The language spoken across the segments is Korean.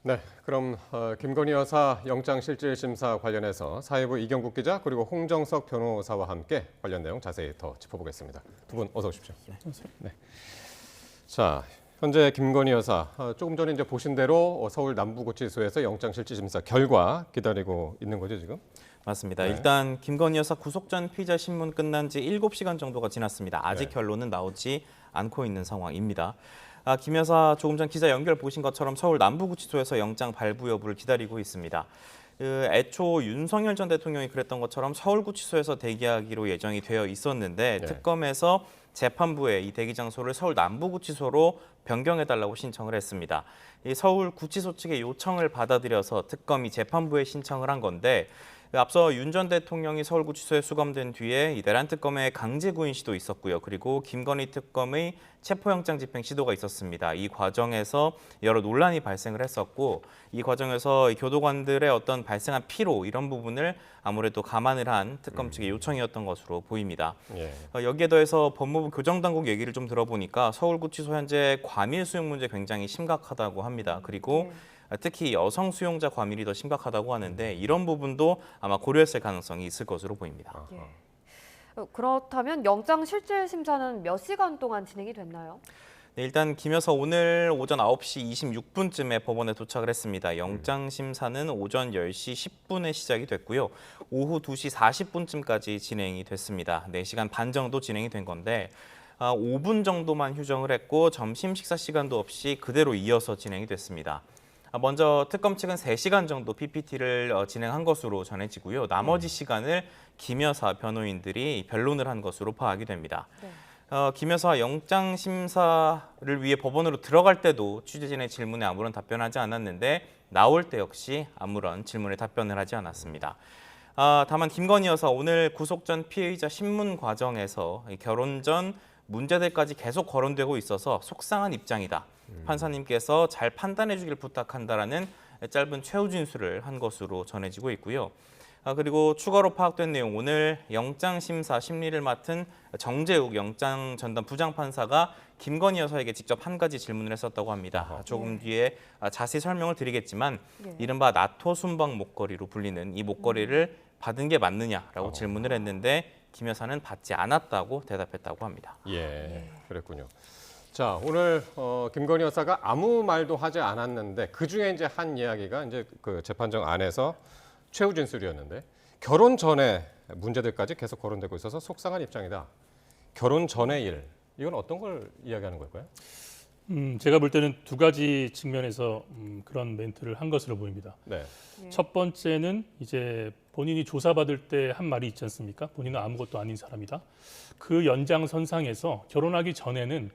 네, 그럼 김건희 여사 영장실질심사 관련해서 사회부 이경국 기자 그리고 홍정석 변호사와 함께 관련 내용 자세히 더 짚어보겠습니다. 두 분 어서 오십시오. 네. 자, 현재 김건희 여사 조금 전에 이제 보신 대로 서울 남부구치소에서 영장실질심사 결과 기다리고 있는 거죠 지금? 맞습니다. 네. 일단 김건희 여사 구속 전 피의자 신문 끝난 지 7시간 정도가 지났습니다. 아직 네. 결론은 나오지 않고 있는 상황입니다. 김 여사 조금 전 기자 연결 보신 것처럼 서울 남부구치소에서 영장 발부 여부를 기다리고 있습니다. 애초 윤석열 전 대통령이 그랬던 것처럼 서울구치소에서 대기하기로 예정이 되어 있었는데 네. 특검에서 재판부에 이 대기 장소를 서울 남부구치소로 변경해달라고 신청을 했습니다. 이 서울구치소 측의 요청을 받아들여서 특검이 재판부에 신청을 한 건데 앞서 윤 전 대통령이 서울구치소에 수감된 뒤에 이 내란 특검의 강제 구인 시도 있었고요. 그리고 김건희 특검의 체포영장 집행 시도가 있었습니다. 이 과정에서 여러 논란이 발생을 했었고 이 과정에서 교도관들의 어떤 발생한 피로 이런 부분을 아무래도 감안을 한 특검 측의 요청이었던 것으로 보입니다. 예. 여기에 더해서 법무부 교정당국 얘기를 좀 들어보니까 서울구치소 현재 과밀 수용 문제 굉장히 심각하다고 합니다. 그리고 특히 여성 수용자 과밀이 더 심각하다고 하는데 이런 부분도 아마 고려했을 가능성이 있을 것으로 보입니다. 예. 그렇다면 영장 실질 심사는 몇 시간 동안 진행이 됐나요? 네, 일단 김 여사 오늘 오전 9시 26분쯤에 법원에 도착을 했습니다. 영장 심사는 오전 10시 10분에 시작이 됐고요. 오후 2시 40분쯤까지 진행이 됐습니다. 4시간 반 정도 진행이 된 건데 5분 정도만 휴정을 했고 점심 식사 시간도 없이 그대로 이어서 진행이 됐습니다. 먼저 특검 측은 3시간 정도 PPT를 진행한 것으로 전해지고요. 나머지 시간을 김 여사 변호인들이 변론을 한 것으로 파악이 됩니다. 네. 김 여사 영장 심사를 위해 법원으로 들어갈 때도 취재진의 질문에 아무런 답변하지 않았는데 나올 때 역시 아무런 질문에 답변을 하지 않았습니다. 다만 김건희 여사 오늘 구속 전 피의자 신문 과정에서 결혼 전 문제들까지 계속 거론되고 있어서 속상한 입장이다. 판사님께서 잘 판단해 주길 부탁한다라는 짧은 최후 진술을 한 것으로 전해지고 있고요. 그리고 추가로 파악된 내용, 오늘 영장심사 심리를 맡은 정재욱 영장 전담 부장판사가 김건희 여사에게 직접 한 가지 질문을 했었다고 합니다. 조금 뒤에 자세히 설명을 드리겠지만 이른바 나토 순방 목걸이로 불리는 이 목걸이를 받은 게 맞느냐라고 질문을 했는데 김 여사는 받지 않았다고 대답했다고 합니다. 예, 그랬군요. 자, 오늘 김건희 여사가 아무 말도 하지 않았는데 그 중에 이제 한 이야기가 이제 그 재판정 안에서 최후 진술이었는데 결혼 전에 문제들까지 계속 거론되고 있어서 속상한 입장이다. 결혼 전의 일, 이건 어떤 걸 이야기하는 걸까요? 제가 볼 때는 두 가지 측면에서 그런 멘트를 한 것으로 보입니다. 네. 첫 번째는 이제 본인이 조사받을 때 한 말이 있지 않습니까? 본인은 아무것도 아닌 사람이다. 그 연장선상에서 결혼하기 전에는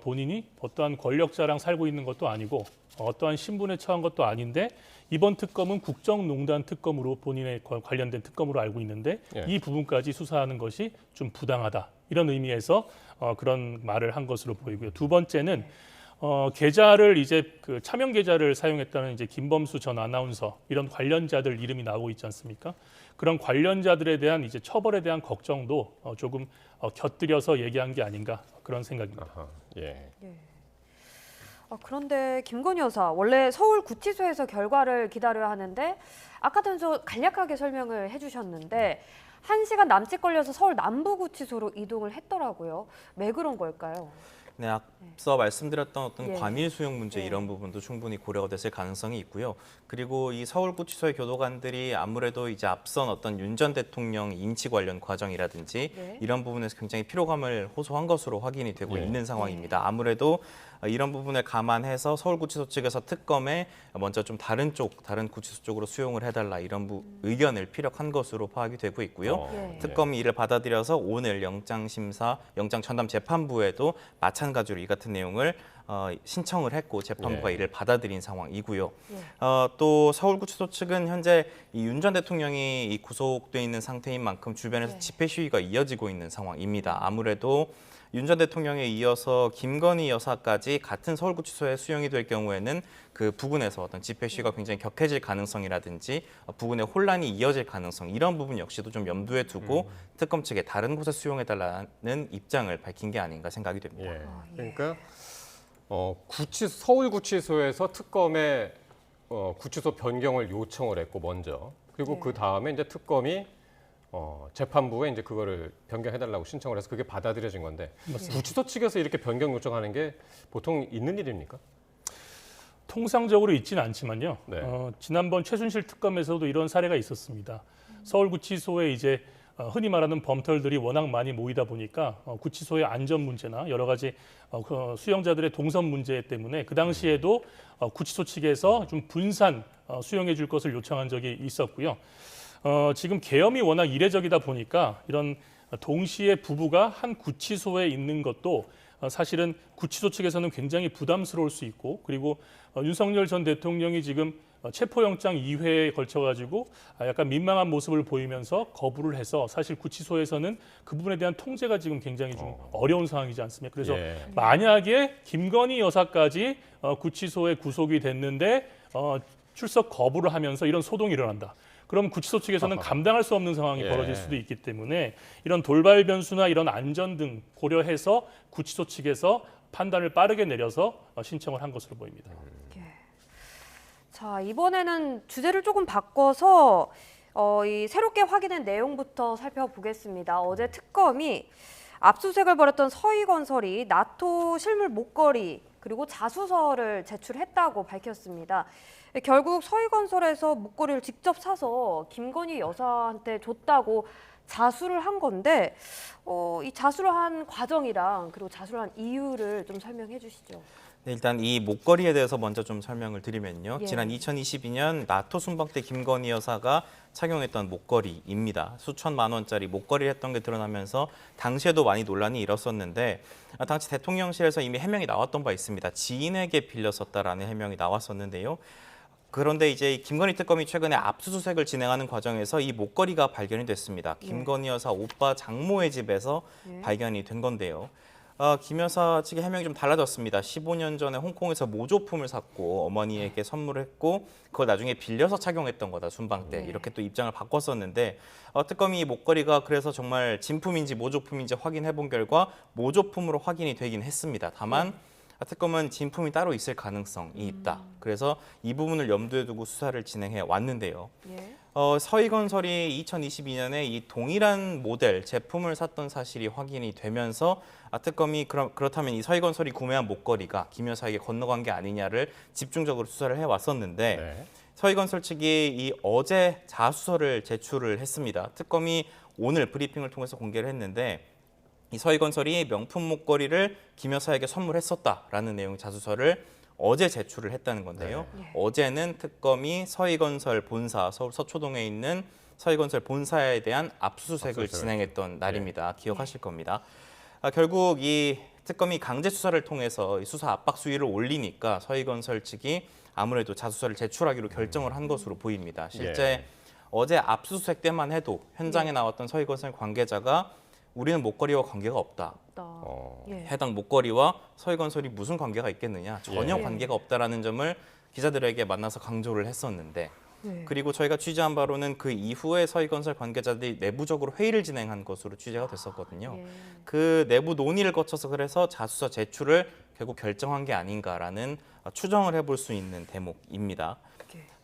본인이 어떠한 권력자랑 살고 있는 것도 아니고 어떠한 신분에 처한 것도 아닌데 이번 특검은 국정농단 특검으로 본인의 관련된 특검으로 알고 있는데 이 부분까지 수사하는 것이 좀 부당하다. 이런 의미에서 그런 말을 한 것으로 보이고요. 두 번째는 계좌를 이제 그 차명 계좌를 사용했다는 이제 김범수 전 아나운서 이런 관련자들 이름이 나오고 있지 않습니까? 그런 관련자들에 대한 이제 처벌에 대한 걱정도 조금 곁들여서 얘기한 게 아닌가 그런 생각입니다. 아하, 예. 그런데 김건희 여사 원래 서울 구치소에서 결과를 기다려야 하는데 아까도 간략하게 설명을 해주셨는데 1시간 남짓 걸려서 서울 남부구치소로 이동을 했더라고요. 왜 그런 걸까요? 네, 앞서 말씀드렸던 어떤 예. 과밀 수용 문제 예. 이런 부분도 충분히 고려가 됐을 가능성이 있고요. 그리고 이 서울구치소의 교도관들이 아무래도 이제 앞선 어떤 윤 전 대통령 인치 관련 과정이라든지 네. 이런 부분에서 굉장히 피로감을 호소한 것으로 확인이 되고 예. 있는 상황입니다. 아무래도 이런 부분을 감안해서 서울구치소 측에서 특검에 먼저 좀 다른 구치소 쪽으로 수용을 해달라 이런 의견을 피력한 것으로 파악이 되고 있고요. 예. 특검이 이를 받아들여서 오늘 영장심사, 영장 전담 재판부에도 마찬가지로 이 같은 내용을 신청을 했고 재판부가 이를 받아들인 상황이고요. 또 서울구치소 측은 현재 윤 전 대통령이 이 구속돼 있는 상태인 만큼 주변에서 집회 시위가 이어지고 있는 상황입니다. 아무래도 윤 전 대통령에 이어서 김건희 여사까지 같은 서울구치소에 수용이 될 경우에는 그 부근에서 어떤 집회 시위가 굉장히 격해질 가능성이라든지 부근의 혼란이 이어질 가능성 이런 부분 역시도 좀 염두에 두고 특검 측에 다른 곳에 수용해달라는 입장을 밝힌 게 아닌가 생각이 됩니다. 예. 그러니까 서울구치소에서 특검에 구치소 변경을 요청을 했고 먼저 그리고 네. 그 다음에 이제 특검이 재판부에 이제 그거를 변경해달라고 신청을 해서 그게 받아들여진 건데 구치소 측에서 이렇게 변경 요청하는 게 보통 있는 일입니까? 통상적으로 있지는 않지만요. 네. 지난번 최순실 특검에서도 이런 사례가 있었습니다. 서울구치소에 이제 흔히 말하는 범털들이 워낙 많이 모이다 보니까 구치소의 안전 문제나 여러 가지 그 수용자들의 동선 문제 때문에 그 당시에도 구치소 측에서 좀 분산 수용해 줄 것을 요청한 적이 있었고요. 지금 계엄이 워낙 이례적이다 보니까 이런 동시에 부부가 한 구치소에 있는 것도 사실은 구치소 측에서는 굉장히 부담스러울 수 있고 그리고 윤석열 전 대통령이 지금 체포영장 2회에 걸쳐가지고 약간 민망한 모습을 보이면서 거부를 해서 사실 구치소에서는 그 부분에 대한 통제가 지금 굉장히 좀 어려운 상황이지 않습니까? 그래서 예. 만약에 김건희 여사까지 구치소에 구속이 됐는데 출석 거부를 하면서 이런 소동이 일어난다. 그럼 구치소 측에서는 감당할 수 없는 상황이 예. 벌어질 수도 있기 때문에 이런 돌발 변수나 이런 안전 등 고려해서 구치소 측에서 판단을 빠르게 내려서 신청을 한 것으로 보입니다. 자, 이번에는 주제를 조금 바꿔서 이 새롭게 확인된 내용부터 살펴보겠습니다. 어제 특검이 압수수색을 벌였던 서희건설이 나토 실물 목걸이 그리고 자수서를 제출했다고 밝혔습니다. 결국 서희건설에서 목걸이를 직접 사서 김건희 여사한테 줬다고 자수를 한 건데 이 자수를 한 과정이랑 그리고 자수를 한 이유를 좀 설명해 주시죠. 네, 일단 이 목걸이에 대해서 먼저 좀 설명을 드리면요. 예. 지난 2022년 나토 순방 때 김건희 여사가 착용했던 목걸이입니다. 수천만 원짜리 목걸이를 했던 게 드러나면서 당시에도 많이 논란이 일었었는데 당시 대통령실에서 이미 해명이 나왔던 바 있습니다. 지인에게 빌렸었다라는 해명이 나왔었는데요. 그런데 이제 김건희 특검이 최근에 압수수색을 진행하는 과정에서 이 목걸이가 발견이 됐습니다. 김건희 여사 오빠 장모의 집에서 발견이 된 건데요. 김 여사 측의 해명이 좀 달라졌습니다. 15년 전에 홍콩에서 모조품을 샀고 어머니에게 선물을 했고 그걸 나중에 빌려서 착용했던 거다 순방 때 이렇게 또 입장을 바꿨었는데 특검이 이 목걸이가 그래서 정말 진품인지 모조품인지 확인해 본 결과 모조품으로 확인이 되긴 했습니다. 다만 특검은 진품이 따로 있을 가능성이 있다. 그래서 이 부분을 염두에 두고 수사를 진행해 왔는데요. 예. 서희건설이 2022년에 이 동일한 모델 제품을 샀던 사실이 확인이 되면서 특검이 그렇다면 이 서희건설이 구매한 목걸이가 김 여사에게 건너간 게 아니냐를 집중적으로 수사를 해왔었는데 네. 서희건설 측이 어제 자수서를 제출을 했습니다. 특검이 오늘 브리핑을 통해서 공개를 했는데 이 서희건설이 명품 목걸이를 김 여사에게 선물했었다라는 내용의 자수서를 어제 제출을 했다는 건데요. 네. 어제는 특검이 서희건설 본사, 서울 서초동에 있는 서희건설 본사에 대한 압수수색을 진행했던 날입니다. 기억하실 겁니다. 결국 이 특검이 강제 수사를 통해서 이 수사 압박 수위를 올리니까 서희건설 측이 아무래도 자수서를 제출하기로 결정을 한 것으로 보입니다. 실제 어제 압수수색 때만 해도 현장에 나왔던 서희건설 관계자가 우리는 목걸이와 관계가 없다. 예. 해당 목걸이와 서희건설이 무슨 관계가 있겠느냐. 전혀 예. 관계가 없다라는 점을 기자들에게 만나서 강조를 했었는데 예. 그리고 저희가 취재한 바로는 그 이후에 서희건설 관계자들이 내부적으로 회의를 진행한 것으로 취재가 됐었거든요. 예. 그 내부 논의를 거쳐서 그래서 자수서 제출을 결국 결정한 게 아닌가라는 추정을 해볼 수 있는 대목입니다.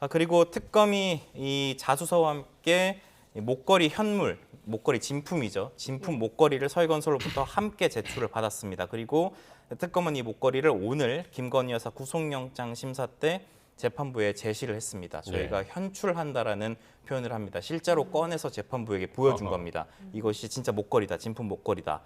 그리고 특검이 이 자수서와 함께 목걸이 현물, 목걸이 진품이죠. 진품 목걸이를 서희건설로부터 함께 제출을 받았습니다. 그리고 특검은 이 목걸이를 오늘 김건희 여사 구속영장 심사 때 재판부에 제시를 했습니다. 저희가 현출한다라는 표현을 합니다. 실제로 꺼내서 재판부에게 보여준 겁니다. 이것이 진짜 목걸이다, 진품 목걸이다.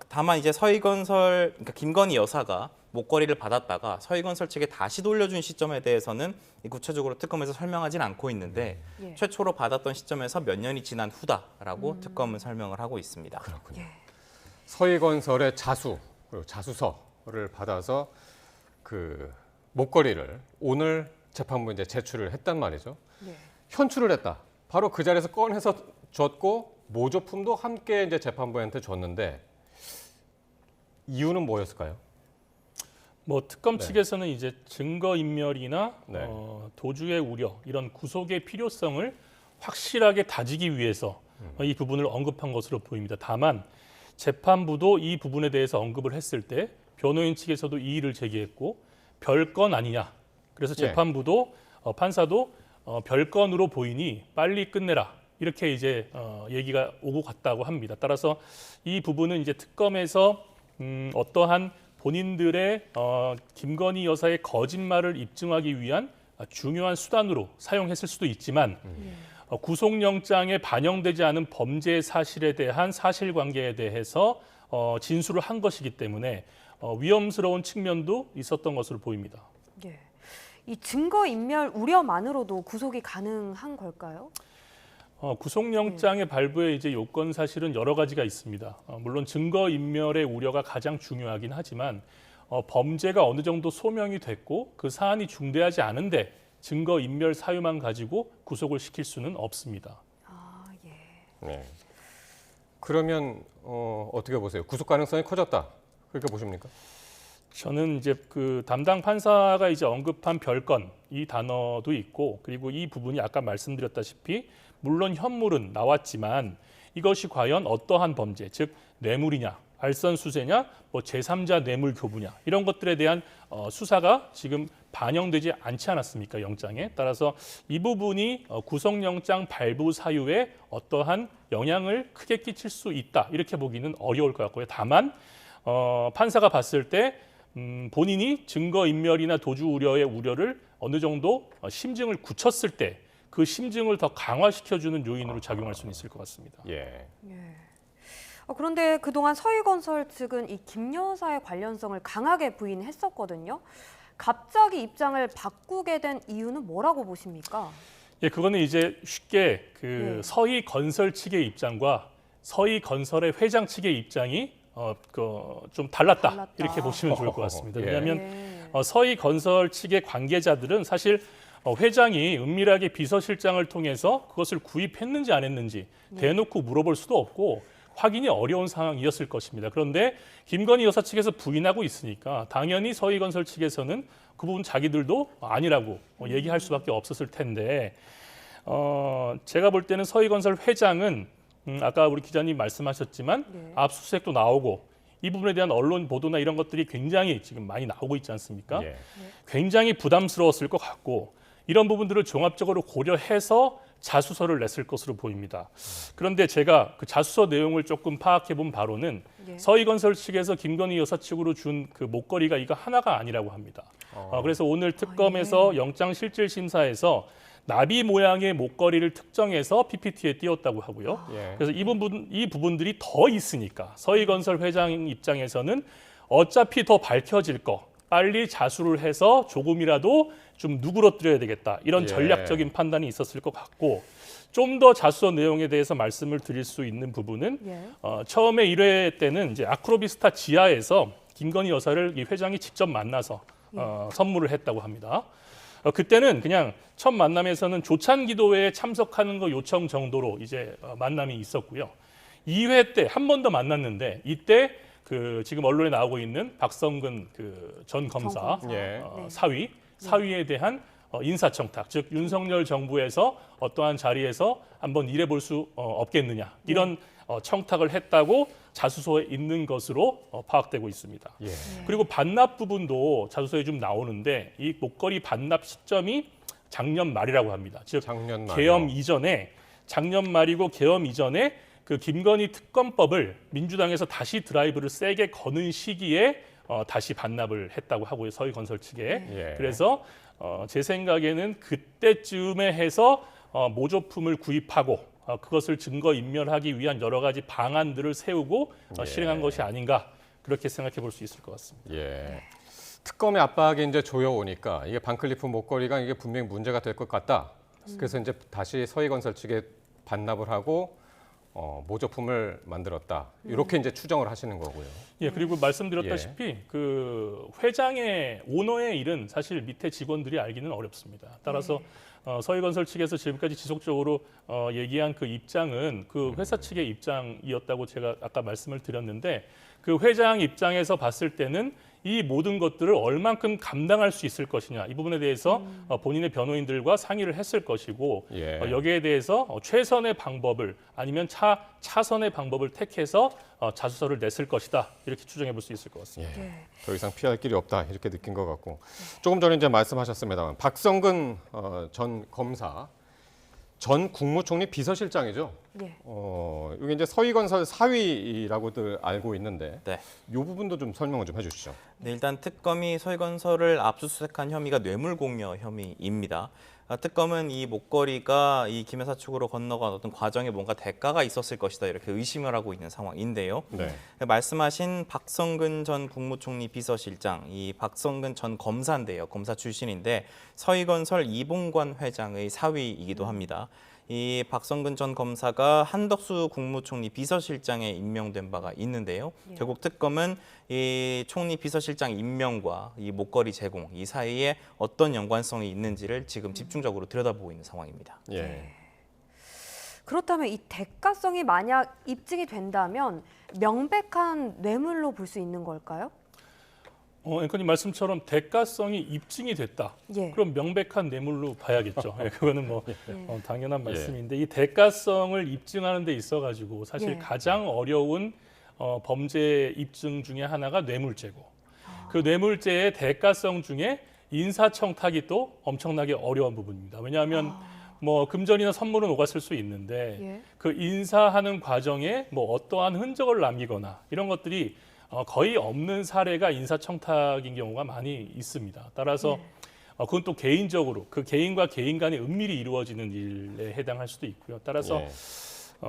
다만 이제 서희건설, 그러니까 김건희 여사가 목걸이를 받았다가 서희건설 측에 다시 돌려준 시점에 대해서는 구체적으로 특검에서 설명하진 않고 있는데 최초로 받았던 시점에서 몇 년이 지난 후다라고 특검은 설명을 하고 있습니다. 그렇군요. 서희건설의 자수 그리고 자수서를 받아서 그 목걸이를 오늘 재판부에 이제 제출을 했단 말이죠. 예. 현출을 했다. 바로 그 자리에서 꺼내서 줬고 모조품도 함께 이제 재판부한테 줬는데 이유는 뭐였을까요? 뭐 특검 측에서는 이제 증거 인멸이나 네. 도주의 우려 이런 구속의 필요성을 확실하게 다지기 위해서 이 부분을 언급한 것으로 보입니다. 다만 재판부도 이 부분에 대해서 언급을 했을 때 변호인 측에서도 이의를 제기했고 별건 아니냐 그래서 예. 재판부도 판사도 별건으로 보이니 빨리 끝내라. 이렇게 이제 얘기가 오고 갔다고 합니다. 따라서 이 부분은 이제 특검에서 어떠한 본인들의 김건희 여사의 거짓말을 입증하기 위한 중요한 수단으로 사용했을 수도 있지만 구속영장에 반영되지 않은 범죄 사실에 대한 사실관계에 대해서 진술을 한 것이기 때문에 위험스러운 측면도 있었던 것으로 보입니다. 예. 이 증거인멸 우려만으로도 구속이 가능한 걸까요? 구속영장의 발부에 이제 요건 사실은 여러 가지가 있습니다. 물론 증거인멸의 우려가 가장 중요하긴 하지만 범죄가 어느 정도 소명이 됐고 그 사안이 중대하지 않은데 증거인멸 사유만 가지고 구속을 시킬 수는 없습니다. 아, 예. 네. 그러면 어떻게 보세요? 구속 가능성이 커졌다. 그렇게 보십니까? 저는 이제 그 담당 판사가 이제 언급한 별건 이 단어도 있고 그리고 이 부분이 아까 말씀드렸다시피 물론 현물은 나왔지만 이것이 과연 어떠한 범죄, 즉 뇌물이냐, 알선수재냐, 뭐 제3자 뇌물 교부냐 이런 것들에 대한 수사가 지금 반영되지 않지 않았습니까? 영장에. 따라서 이 부분이 구속영장 발부 사유에 어떠한 영향을 크게 끼칠 수 있다 이렇게 보기는 어려울 것 같고요. 다만 판사가 봤을 때 본인이 증거인멸이나 도주 우려의 우려를 어느 정도 심증을 굳혔을 때 그 심증을 더 강화시켜주는 요인으로 작용할 수는 있을 것 같습니다. 예. 예. 그런데 그동안 서희건설 측은 이 김 여사의 관련성을 강하게 부인했었거든요. 갑자기 입장을 바꾸게 된 이유는 뭐라고 보십니까? 예, 그거는 이제 쉽게 그 네. 서희건설 측의 입장과 서희건설의 회장 측의 입장이 좀 달랐다. 이렇게 보시면 좋을 것 같습니다. 예. 왜냐하면 예. 서희건설 측의 관계자들은 사실 회장이 은밀하게 비서실장을 통해서 그것을 구입했는지 안 했는지 대놓고 물어볼 수도 없고 확인이 어려운 상황이었을 것입니다. 그런데 김건희 여사 측에서 부인하고 있으니까 당연히 서희건설 측에서는 그 부분 자기들도 아니라고 얘기할 수밖에 없었을 텐데 제가 볼 때는 서희건설 회장은 아까 우리 기자님 말씀하셨지만 네. 압수수색도 나오고 이 부분에 대한 언론 보도나 이런 것들이 굉장히 지금 많이 나오고 있지 않습니까? 예. 굉장히 부담스러웠을 것 같고 이런 부분들을 종합적으로 고려해서 자수서를 냈을 것으로 보입니다. 그런데 제가 그 자수서 내용을 조금 파악해 본 바로는 예. 서희건설 측에서 김건희 여사 측으로 준 그 목걸이가 이거 하나가 아니라고 합니다. 그래서 오늘 특검에서 영장실질심사에서 나비 모양의 목걸이를 특정해서 PPT에 띄웠다고 하고요. 예. 그래서 이 부분들이 더 있으니까 서희건설 회장 입장에서는 어차피 더 밝혀질 거 빨리 자수를 해서 조금이라도 좀 누그러뜨려야 되겠다. 이런 예. 전략적인 판단이 있었을 것 같고 좀 더 자수서 내용에 대해서 말씀을 드릴 수 있는 부분은 예. 처음에 1회 때는 이제 아크로비스타 지하에서 김건희 여사를 이 회장이 직접 만나서 선물을 했다고 합니다. 그때는 그냥 첫 만남에서는 조찬 기도회에 참석하는 거 요청 정도로 이제 만남이 있었고요. 2회 때 한 번 더 만났는데 이때 그 지금 언론에 나오고 있는 박성근 그 전 검사 예. 네. 사위에 대한 인사청탁, 즉 윤석열 정부에서 어떠한 자리에서 한번 일해볼 수 없겠느냐 이런 청탁을 했다고 자수서에 있는 것으로 파악되고 있습니다. 예. 그리고 반납 부분도 자수서에 좀 나오는데 이 목걸이 반납 시점이 작년 말이라고 합니다. 즉 작년 말. 작년 말이고 계엄 이전에 그 김건희 특검법을 민주당에서 다시 드라이브를 세게 거는 시기에 다시 반납을 했다고 하고요. 서희건설 측에. 예. 그래서 제 생각에는 그때쯤에 해서 모조품을 구입하고 그것을 증거인멸하기 위한 여러 가지 방안들을 세우고 예. 실행한 것이 아닌가 그렇게 생각해 볼 수 있을 것 같습니다. 예. 특검의 압박이 이제 조여오니까 이게 반클리프 목걸이가 이게 분명히 문제가 될 것 같다. 그래서 이제 다시 서희건설 측에 반납을 하고 모조품을 만들었다. 이렇게 이제 추정을 하시는 거고요. 예, 그리고 말씀드렸다시피 그 회장의 오너의 일은 사실 밑에 직원들이 알기는 어렵습니다. 따라서 서희건설 측에서 지금까지 지속적으로 얘기한 그 입장은 그 회사 측의 입장이었다고 제가 아까 말씀을 드렸는데 그 회장 입장에서 봤을 때는 이 모든 것들을 얼만큼 감당할 수 있을 것이냐 이 부분에 대해서 본인의 변호인들과 상의를 했을 것이고 예. 여기에 대해서 최선의 방법을 아니면 차선의 방법을 택해서 자수서를 냈을 것이다 이렇게 추정해 볼 수 있을 것 같습니다. 예. 더 이상 피할 길이 없다 이렇게 느낀 것 같고 조금 전에 이제 말씀하셨습니다만 박성근 전 검사 전 국무총리 비서실장이죠. 예. 이게 이제 서희건설 사위라고들 알고 있는데 네. 이 부분도 좀 설명을 좀 해주시죠. 네, 일단 특검이 서희건설을 압수수색한 혐의가 뇌물공여 혐의입니다. 특검은 이 목걸이가 이 김 여사 측으로 건너간 어떤 과정에 뭔가 대가가 있었을 것이다 이렇게 의심을 하고 있는 상황인데요. 네. 말씀하신 박성근 전 국무총리 비서실장, 이 박성근 전 검사인데요. 검사 출신인데 서희건설 이봉관 회장의 사위이기도 합니다. 이 박성근 전 검사가 한덕수 국무총리 비서실장에 임명된 바가 있는데요. 예. 결국 특검은 이 총리 비서실장 임명과 이 목걸이 제공 이 사이에 어떤 연관성이 있는지를 지금 집중적으로 들여다보고 있는 상황입니다. 예. 그렇다면 이 대가성이 만약 입증이 된다면 명백한 뇌물로 볼 수 있는 걸까요? 앵커님 말씀처럼 대가성이 입증이 됐다. 예. 그럼 명백한 뇌물로 봐야겠죠. 예, 그거는 뭐 예. 당연한 말씀인데 이 대가성을 입증하는 데 있어 가지고 사실 예. 가장 어려운 범죄 입증 중에 하나가 뇌물죄고 그 뇌물죄의 대가성 중에 인사청탁이 또 엄청나게 어려운 부분입니다. 왜냐하면 뭐 금전이나 선물은 오갔을 수 있는데 예. 그 인사하는 과정에 뭐 어떠한 흔적을 남기거나 이런 것들이 거의 없는 사례가 인사청탁인 경우가 많이 있습니다. 따라서 그건 또 개인적으로 그 개인과 개인 간에 은밀히 이루어지는 일에 해당할 수도 있고요. 따라서 예.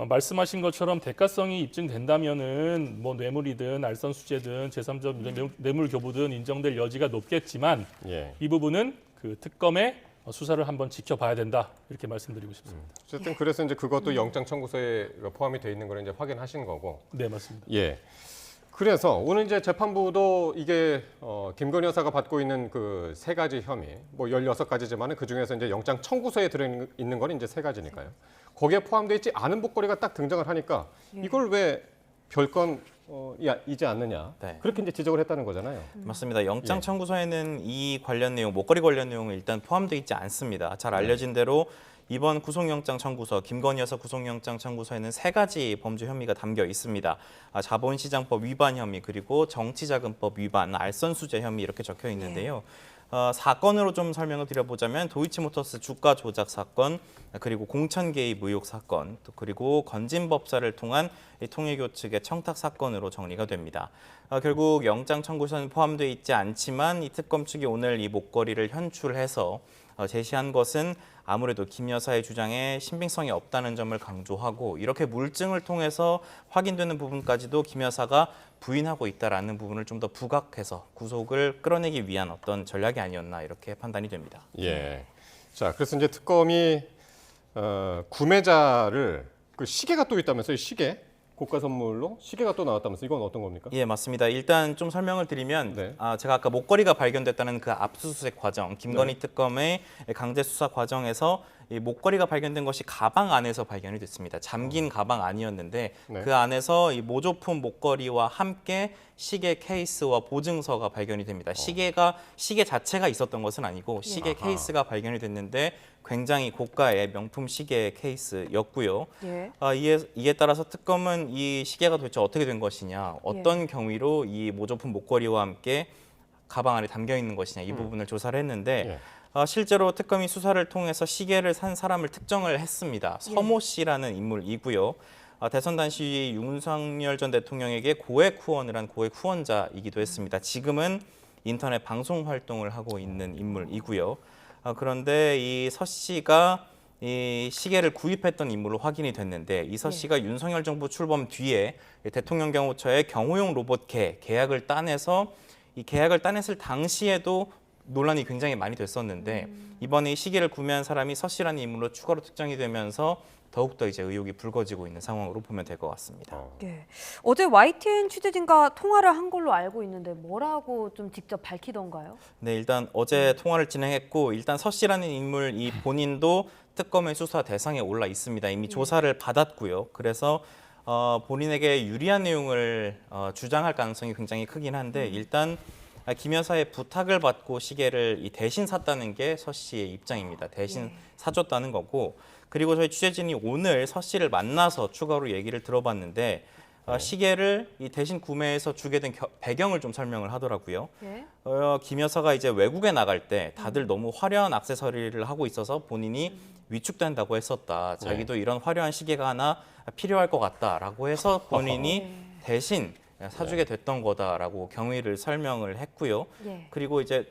말씀하신 것처럼 대가성이 입증된다면은 뭐 뇌물이든 알선수재든 제3자 뇌물 교부든 인정될 여지가 높겠지만 예. 이 부분은 그 특검의 수사를 한번 지켜봐야 된다 이렇게 말씀드리고 싶습니다. 어쨌든 그래서 이제 그것도 영장 청구서에 포함이 돼 있는 걸 이제 확인하신 거고. 네 맞습니다. 예. 그래서 오늘 이제 재판부도 이게 김건희 여사가 받고 있는 그 세 가지 혐의, 뭐 16가지지만은 그 중에서 이제 영장 청구서에 들어 있는 건 이제 세 가지니까요. 거기에 포함되어 있지 않은 목걸이가 딱 등장을 하니까 이걸 왜 별건 이지 않느냐. 네. 그렇게 이제 지적을 했다는 거잖아요. 맞습니다. 영장 예. 청구서에는 이 관련 내용, 목걸이 관련 내용은 일단 포함되어 있지 않습니다. 잘 알려진 대로 이번 구속영장 청구서, 김건희 여사 구속영장 청구서에는 세 가지 범죄 혐의가 담겨 있습니다. 자본시장법 위반 혐의, 그리고 정치자금법 위반, 알선수재 혐의 이렇게 적혀 있는데요. 사건으로 좀 설명을 드려보자면 도이치모터스 주가 조작 사건, 그리고 공천 개입 의혹 사건, 또 그리고 건진법사를 통한 이 통일교 측의 청탁 사건으로 정리가 됩니다. 결국 영장 청구서는 포함되어 있지 않지만 이 특검 측이 오늘 이 목걸이를 현출해서 제시한 것은 아무래도 김 여사의 주장에 신빙성이 없다는 점을 강조하고 이렇게 물증을 통해서 확인되는 부분까지도 김 여사가 부인하고 있다라는 부분을 좀 더 부각해서 구속을 끌어내기 위한 어떤 전략이 아니었나 이렇게 판단이 됩니다. 예. 자, 그래서 이제 특검이 구매자를 그 시계가 또 있다면서요? 시계? 고가 선물로 시계가 또 나왔다면서 이건 어떤 겁니까? 예, 맞습니다. 일단 좀 설명을 드리면 네. 제가 아까 목걸이가 발견됐다는 그 압수수색 과정, 김건희 특검의 강제 수사 과정에서 이 목걸이가 발견된 것이 가방 안에서 발견이 됐습니다. 잠긴 가방 아니었는데 네. 그 안에서 이 모조품 목걸이와 함께 시계 케이스와 보증서가 발견이 됩니다. 시계 자체가 있었던 것은 아니고 시계 아하. 케이스가 발견이 됐는데 굉장히 고가의 명품 시계 케이스였고요. 예. 이에 따라서 특검은 이 시계가 도대체 어떻게 된 것이냐, 어떤 경위로 이 모조품 목걸이와 함께 가방 안에 담겨 있는 것이냐 이 부분을 조사를 했는데 실제로 특검이 수사를 통해서 시계를 산 사람을 특정을 했습니다. 서모 씨라는 인물이고요. 대선 당시 윤석열 전 대통령에게 고액 후원을 한 고액 후원자이기도 했습니다. 지금은 인터넷 방송 활동을 하고 있는 인물이고요. 그런데 이 서 씨가 이 시계를 구입했던 인물로 확인이 됐는데 이 서 씨가 윤석열 정부 출범 뒤에 대통령 경호처에 경호용 로봇 계약을 따내서 이 계약을 따냈을 당시에도 논란이 굉장히 많이 됐었는데 이번에 이 시계를 구매한 사람이 서 씨라는 인물로 추가로 특정이 되면서 더욱더 이제 의혹이 불거지고 있는 상황으로 보면 될 것 같습니다. 예. 어제 YTN 취재진과 통화를 한 걸로 알고 있는데 뭐라고 좀 직접 밝히던가요? 네, 일단 어제 통화를 진행했고 일단 서 씨라는 인물 이 본인도 특검의 수사 대상에 올라 있습니다. 이미 조사를 받았고요. 그래서 본인에게 유리한 내용을 주장할 가능성이 굉장히 크긴 한데 일단 김 여사의 부탁을 받고 시계를 대신 샀다는 게 서 씨의 입장입니다. 대신 사줬다는 거고, 그리고 저희 취재진이 오늘 서 씨를 만나서 추가로 얘기를 들어봤는데 시계를 대신 구매해서 주게 된 배경을 좀 설명을 하더라고요. 예. 김 여사가 이제 외국에 나갈 때 다들 너무 화려한 액세서리를 하고 있어서 본인이 위축된다고 했었다. 자기도 이런 화려한 시계가 하나 필요할 것 같다라고 해서 본인이 대신 사주게 됐던 거다라고 경위를 설명을 했고요. 예. 그리고 이제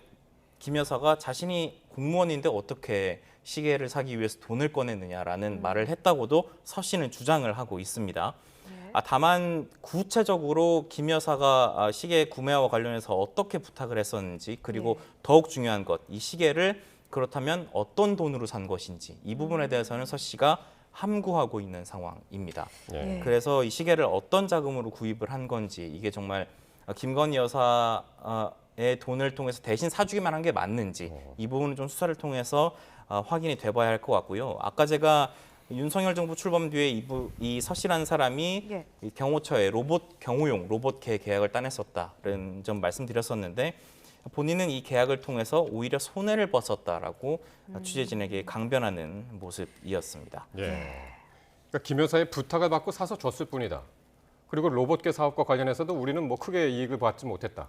김 여사가 자신이 공무원인데 어떻게 시계를 사기 위해서 돈을 꺼냈느냐라는 말을 했다고도 서 씨는 주장을 하고 있습니다. 다만 구체적으로 김 여사가 시계 구매와 관련해서 어떻게 부탁을 했었는지, 그리고 더욱 중요한 것, 이 시계를 그렇다면 어떤 돈으로 산 것인지, 이 부분에 대해서는 서 씨가 함구하고 있는 상황입니다. 예. 그래서 이 시계를 어떤 자금으로 구입을 한 건지, 이게 정말 김건희 여사의 돈을 통해서 대신 사주기만 한 게 맞는지, 이 부분은 좀 수사를 통해서 확인이 돼봐야 할 것 같고요. 아까 제가 윤석열 정부 출범 뒤에 이 서 씨라는 사람이 예. 이 경호처에 경호용 로봇개 계약을 따냈었다는 점 말씀드렸었는데, 본인은 이 계약을 통해서 오히려 손해를 봤었다라고 취재진에게 강변하는 모습이었습니다. 예. 그러니까 김 여사의 부탁을 받고 사서 줬을 뿐이다. 그리고 로봇계 사업과 관련해서도 우리는 뭐 크게 이익을 받지 못했다.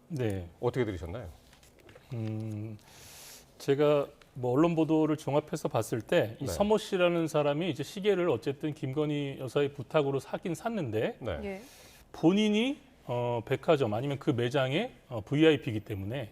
네, 어떻게 들으셨나요? 제가 뭐 언론 보도를 종합해서 봤을 때 이 네. 서모 씨라는 사람이 이제 시계를 어쨌든 김건희 여사의 부탁으로 사긴 샀는데 네. 예. 본인이 백화점 아니면 그 매장의 VIP이기 때문에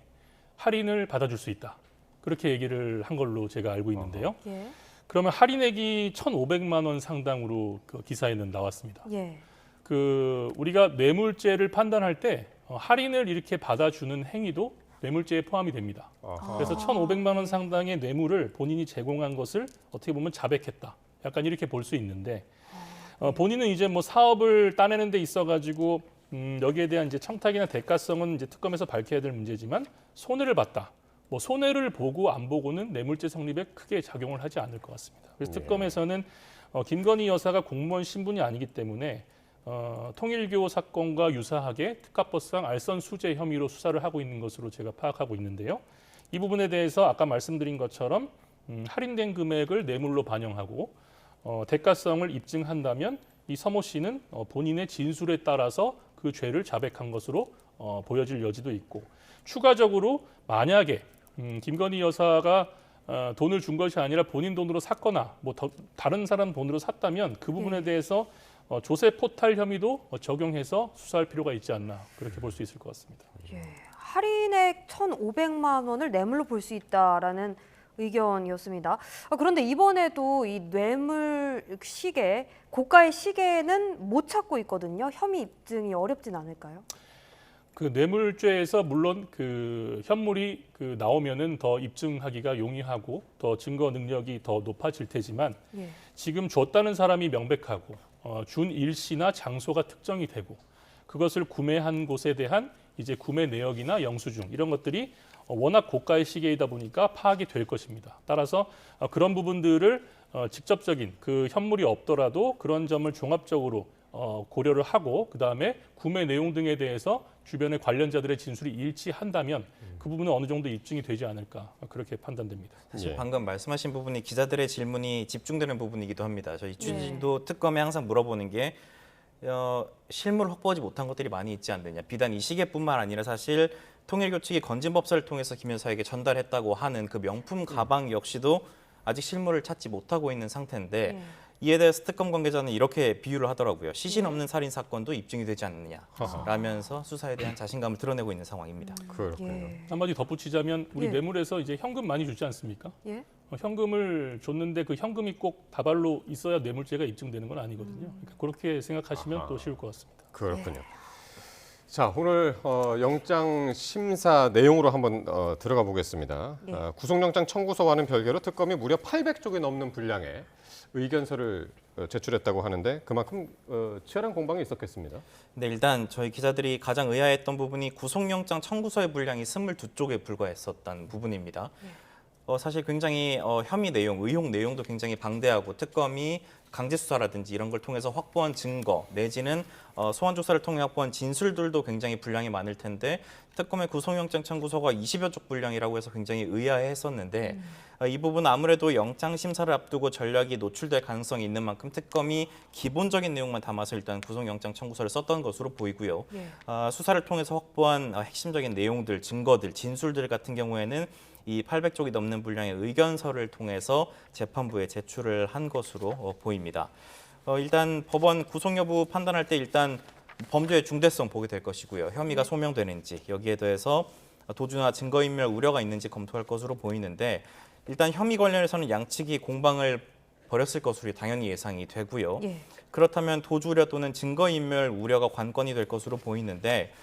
할인을 받아줄 수 있다. 그렇게 얘기를 한 걸로 제가 알고 있는데요. 예. 그러면 할인액이 1,500만 원 상당으로 그 기사에는 나왔습니다. 예. 그 우리가 뇌물죄를 판단할 때 할인을 이렇게 받아주는 행위도 뇌물죄에 포함이 됩니다. 아하. 그래서 1,500만 원 상당의 뇌물을 본인이 제공한 것을 어떻게 보면 자백했다. 약간 이렇게 볼 수 있는데 본인은 이제 뭐 사업을 따내는 데 있어가지고 여기에 대한 이제 청탁이나 대가성은 이제 특검에서 밝혀야 될 문제지만 손해를 봤다. 뭐 손해를 보고 안 보고는 뇌물죄 성립에 크게 작용을 하지 않을 것 같습니다. 그래서 특검에서는 김건희 여사가 공무원 신분이 아니기 때문에 통일교 사건과 유사하게 특가법상 알선 수재 혐의로 수사를 하고 있는 것으로 제가 파악하고 있는데요. 이 부분에 대해서 아까 말씀드린 것처럼 할인된 금액을 뇌물로 반영하고 대가성을 입증한다면 이 서모 씨는 본인의 진술에 따라서 그 죄를 자백한 것으로 보여질 여지도 있고, 추가적으로 만약에 김건희 여사가 돈을 준 것이 아니라 본인 돈으로 샀거나 뭐 다른 사람 돈으로 샀다면 그 부분에 대해서 조세 포탈 혐의도 적용해서 수사할 필요가 있지 않나, 그렇게 볼 수 있을 것 같습니다. 예. 할인액 1,500만 원을 뇌물로 볼 수 있다라는 의견이었습니다. 그런데 이번에도 이 뇌물 시계, 고가의 시계는 못 찾고 있거든요. 혐의 입증이 어렵진 않을까요? 그 뇌물죄에서 물론 그 현물이 그 나오면은 더 입증하기가 용이하고 더 증거 능력이 더 높아질 테지만 예. 지금 줬다는 사람이 명백하고 준 일시나 장소가 특정이 되고 그것을 구매한 곳에 대한 이제 구매 내역이나 영수증 이런 것들이 워낙 고가의 시계이다 보니까 파악이 될 것입니다. 따라서 그런 부분들을 직접적인 그 현물이 없더라도 그런 점을 종합적으로 고려를 하고 그다음에 구매 내용 등에 대해서 주변의 관련자들의 진술이 일치한다면 그 부분은 어느 정도 입증이 되지 않을까, 그렇게 판단됩니다. 사실 예. 방금 말씀하신 부분이 기자들의 질문이 집중되는 부분이기도 합니다. 저희 취재진도 특검에 항상 물어보는 게 실물 확보하지 못한 것들이 많이 있지 않느냐. 비단 이 시계뿐만 아니라 사실 통일교 측이 건진법사를 통해서 김 여사에게 전달했다고 하는 그 명품 가방 역시도 아직 실물을 찾지 못하고 있는 상태인데 이에 대해서 특검 관계자는 이렇게 비유를 하더라고요. 시신 없는 살인 사건도 입증이 되지 않느냐라면서 수사에 대한 자신감을 드러내고 있는 상황입니다. 그렇군요. 예. 한마디 덧붙이자면 우리 예. 뇌물에서 이제 현금 많이 주지 않습니까? 예. 현금을 줬는데 그 현금이 꼭 다발로 있어야 뇌물죄가 입증되는 건 아니거든요. 그러니까 그렇게 생각하시면 또 쉬울 것 같습니다. 그렇군요. 자, 오늘 영장 심사 내용으로 한번 들어가 보겠습니다. 네. 구속영장 청구서와는 별개로 특검이 무려 800쪽이 넘는 분량의 의견서를 제출했다고 하는데 그만큼 치열한 공방이 있었겠습니다. 근데 일단 저희 기자들이 가장 의아했던 부분이 구속영장 청구서의 분량이 22쪽에 불과했었다는 부분입니다. 사실 굉장히 혐의 내용, 의혹 내용도 굉장히 방대하고 특검이 강제 수사라든지 이런 걸 통해서 확보한 증거 내지는 소환 조사를 통해 확보한 진술들도 굉장히 분량이 많을 텐데 특검의 구속영장 청구서가 20여 쪽 분량이라고 해서 굉장히 의아해했었는데 이 부분은 아무래도 영장 심사를 앞두고 전략이 노출될 가능성이 있는 만큼 특검이 기본적인 내용만 담아서 일단 구속영장 청구서를 썼던 것으로 보이고요. 예. 수사를 통해서 확보한 핵심적인 내용들, 증거들, 진술들 같은 경우에는 이 800쪽이 넘는 분량의 의견서를 통해서 재판부에 제출을 한 것으로 보입니다. 일단 법원 구속 여부 판단할 때 일단 범죄의 중대성 보게 될 것이고요. 혐의가 소명되는지 여기에 대해서 도주나 증거인멸 우려가 있는지 검토할 것으로 보이는데 일단 혐의 관련해서는 양측이 공방을 벌였을 것으로 당연히 예상이 되고요. 예. 그렇다면 도주 우려 또는 증거인멸 우려가 관건이 될 것으로 보이는데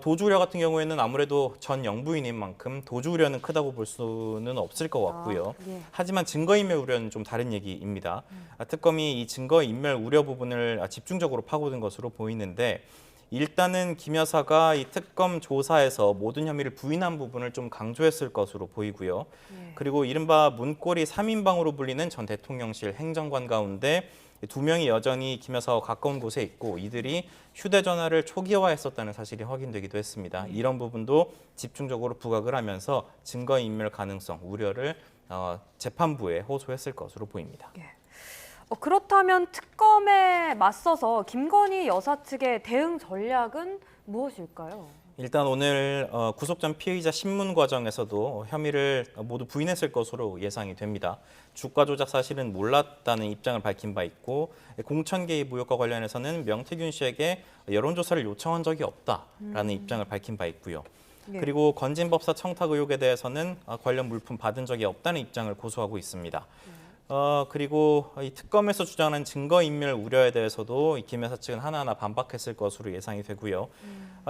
도주 우려 같은 경우에는 아무래도 전 영부인인 만큼 도주 우려는 크다고 볼 수는 없을 것 같고요. 예. 하지만 증거인멸 우려는 좀 다른 얘기입니다. 특검이 이 증거인멸 우려 부분을 집중적으로 파고든 것으로 보이는데 일단은 김 여사가 이 특검 조사에서 모든 혐의를 부인한 부분을 좀 강조했을 것으로 보이고요. 예. 그리고 이른바 문고리 3인방으로 불리는 전 대통령실 행정관 가운데 2명이 여전히 김 여사와 가까운 곳에 있고 이들이 휴대전화를 초기화했었다는 사실이 확인되기도 했습니다. 이런 부분도 집중적으로 부각을 하면서 증거인멸 가능성, 우려를 재판부에 호소했을 것으로 보입니다. 예. 그렇다면 특검에 맞서서 김건희 여사 측의 대응 전략은 무엇일까요? 일단 오늘 구속 전 피의자 신문 과정에서도 혐의를 모두 부인했을 것으로 예상이 됩니다. 주가 조작 사실은 몰랐다는 입장을 밝힌 바 있고 공천 개입 의혹과 관련해서는 명태균 씨에게 여론조사를 요청한 적이 없다라는 입장을 밝힌 바 있고요. 예. 그리고 건진법사 청탁 의혹에 대해서는 관련 물품 받은 적이 없다는 입장을 고수하고 있습니다. 그리고 이 특검에서 주장하는 증거인멸 우려에 대해서도 김 여사 측은 하나하나 반박했을 것으로 예상이 되고요.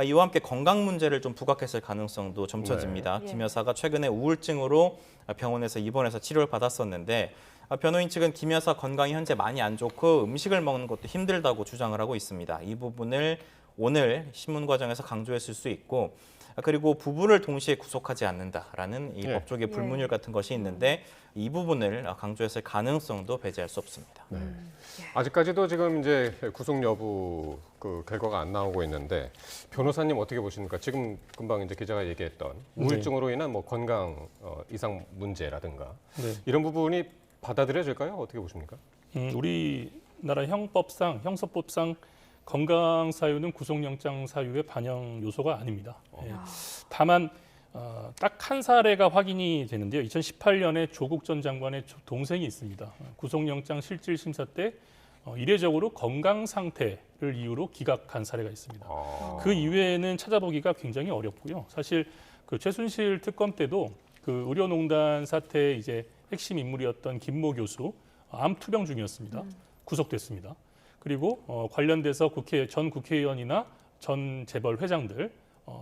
이와 함께 건강 문제를 좀 부각했을 가능성도 점쳐집니다. 네. 김 여사가 최근에 우울증으로 병원에서 입원해서 치료를 받았었는데 변호인 측은 김 여사 건강이 현재 많이 안 좋고 음식을 먹는 것도 힘들다고 주장을 하고 있습니다. 이 부분을 오늘 신문 과정에서 강조했을 수 있고 그리고 부부를 동시에 구속하지 않는다라는 이 예. 법조계 불문율 같은 것이 있는데 이 부분을 강조했을 가능성도 배제할 수 없습니다. 네. 아직까지도 지금 이제 구속 여부 그 결과가 안 나오고 있는데 변호사님 어떻게 보십니까? 지금 금방 이제 기자가 얘기했던 우울증으로 인한 뭐 건강 이상 문제라든가 이런 부분이 받아들여질까요? 어떻게 보십니까? 우리나라 형사법상 건강 사유는 구속영장 사유의 반영 요소가 아닙니다. 예. 다만 딱 한 사례가 확인이 되는데요. 2018년에 조국 전 장관의 동생이 있습니다. 구속영장 실질 심사 때 이례적으로 건강 상태를 이유로 기각한 사례가 있습니다. 그 이외에는 찾아보기가 굉장히 어렵고요. 사실 그 최순실 특검 때도 그 의료농단 사태의 이제 핵심 인물이었던 김모 교수 암 투병 중이었습니다. 구속됐습니다. 그리고 관련돼서 전 국회의원이나 전 재벌 회장들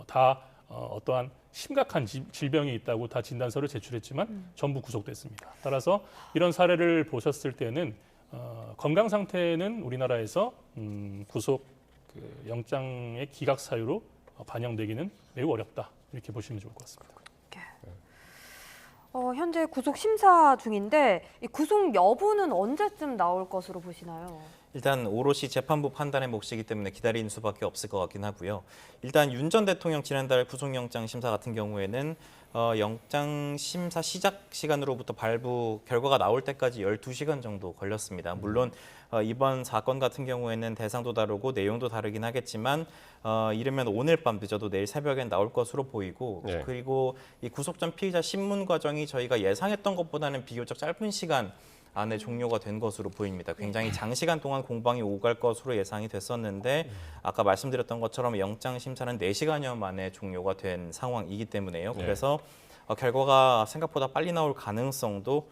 다 어떠한 심각한 질병이 있다고 다 진단서를 제출했지만 전부 구속됐습니다. 따라서 이런 사례를 보셨을 때는 건강 상태는 우리나라에서 구속 영장의 기각 사유로 반영되기는 매우 어렵다 이렇게 보시면 좋을 것 같습니다. 현재 구속 심사 중인데 이 구속 여부는 언제쯤 나올 것으로 보시나요? 일단 오롯이 재판부 판단의 몫이기 때문에 기다리는 수밖에 없을 것 같긴 하고요. 일단 윤 전 대통령 지난달 구속영장 심사 같은 경우에는 영장 심사 시작 시간으로부터 발부 결과가 나올 때까지 12시간 정도 걸렸습니다. 물론 이번 사건 같은 경우에는 대상도 다르고 내용도 다르긴 하겠지만 이르면 오늘 밤 늦어도 내일 새벽엔 나올 것으로 보이고 네. 그리고 이 구속 전 피의자 신문 과정이 저희가 예상했던 것보다는 비교적 짧은 시간 안에 종료가 된 것으로 보입니다. 굉장히 장시간 동안 공방이 오갈 것으로 예상이 됐었는데 아까 말씀드렸던 것처럼 영장 심사는 4시간여 만에 종료가 된 상황이기 때문에요. 네. 그래서 결과가 생각보다 빨리 나올 가능성도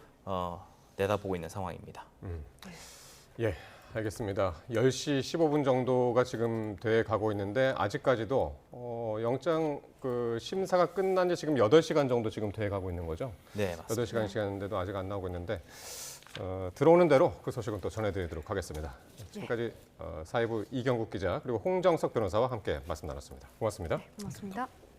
내다보고 있는 상황입니다. 예, 알겠습니다. 10시 15분 정도가 지금 돼 가고 있는데 아직까지도 영장 그 심사가 끝난 지 지금 8시간 정도 지금 돼 가고 있는 거죠? 네, 맞습니다. 8시간 시간인데도 아직 안 나오고 있는데 들어오는 대로 그 소식은 또 전해드리도록 하겠습니다. 지금까지 사회부 이경국 기자 그리고 홍정석 변호사와 함께 말씀 나눴습니다. 고맙습니다. 고맙습니다.